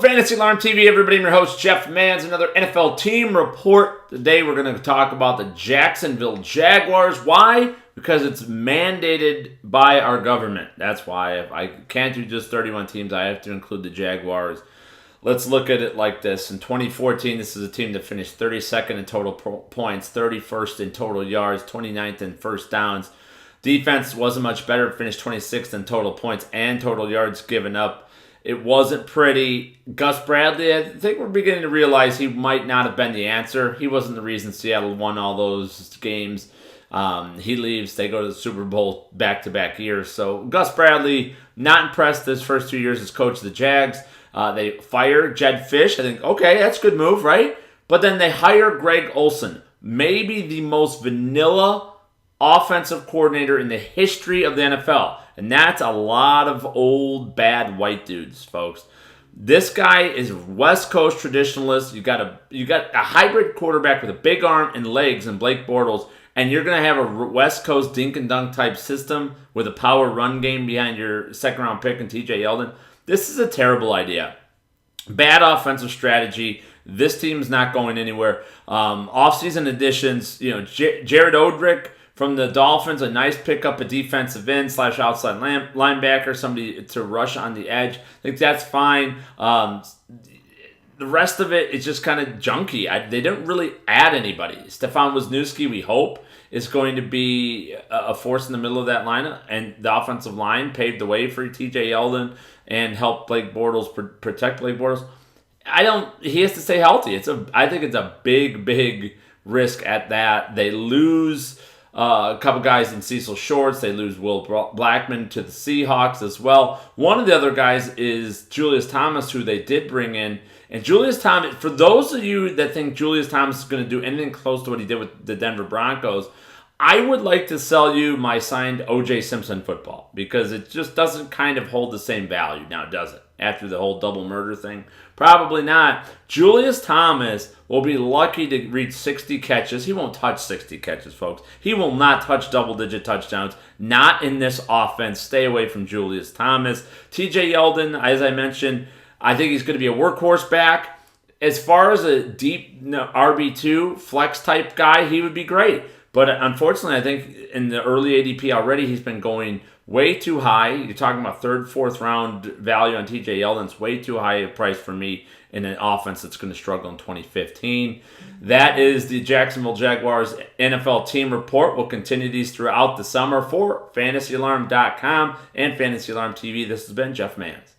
Fantasy Alarm TV, everybody. I'm your host, Jeff Mans. Another NFL team report. Today we're going to talk about the Jacksonville Jaguars. Why? Because it's mandated by our government. That's why. If I can't do just 31 teams, I have to include the Jaguars. Let's look at it like this. In 2014, this is a team that finished 32nd in total points, 31st in total yards, 29th in first downs. Defense wasn't much better. Finished 26th in total points and total yards given up. It wasn't pretty. Gus Bradley, I think we're beginning to realize he might not have been the answer. He wasn't the reason Seattle won all those games. He leaves. They go to the Super Bowl back-to-back years. So Gus Bradley, not impressed his first 2 years as coach of the Jags. They fire Jed Fish. I think, okay, that's a good move, right? But then they hire Greg Olson, maybe the most vanilla offensive coordinator in the history of the NFL. And that's a lot of old, bad white dudes, folks. This guy is West Coast traditionalist. You got a hybrid quarterback with a big arm and legs in Blake Bortles, and you're going to have a West Coast dink and dunk type system with a power run game behind your second round pick and TJ Yeldon. This is a terrible idea. Bad offensive strategy. This team's not going anywhere. Offseason additions, Jared Odrick from the Dolphins, a nice pickup, a defensive end / outside linebacker, somebody to rush on the edge. I think that's fine. The rest of it is just kind of junky. They didn't really add anybody. Stefan Wisniewski, we hope, is going to be a force in the middle of that lineup, and the offensive line paved the way for TJ Yeldon and helped Blake Bortles protect Blake Bortles. He has to stay healthy. I think it's a big risk at that. They lose a couple guys in Cecil Shorts. They lose Will Blackman to the Seahawks as well. One of the other guys is Julius Thomas, who they did bring in. And Julius Thomas, for those of you that think Julius Thomas is going to do anything close to what he did with the Denver Broncos, I would like to sell you my signed O.J. Simpson football because it just doesn't kind of hold the same value now, does it? After the whole double murder thing? Probably not. Julius Thomas will be lucky to reach 60 catches. He won't touch 60 catches, folks. He will not touch double-digit touchdowns. Not in this offense. Stay away from Julius Thomas. TJ Yeldon, as I mentioned, I think he's going to be a workhorse back. As far as a deep RB2 flex type guy, he would be great. But unfortunately, I think in the early ADP already, he's been going way too high. You're talking about third, fourth round value on TJ Yeldon's way too high a price for me in an offense that's going to struggle in 2015. That is the Jacksonville Jaguars NFL team report. We'll continue these throughout the summer for FantasyAlarm.com and Fantasy Alarm TV. This has been Jeff Mans.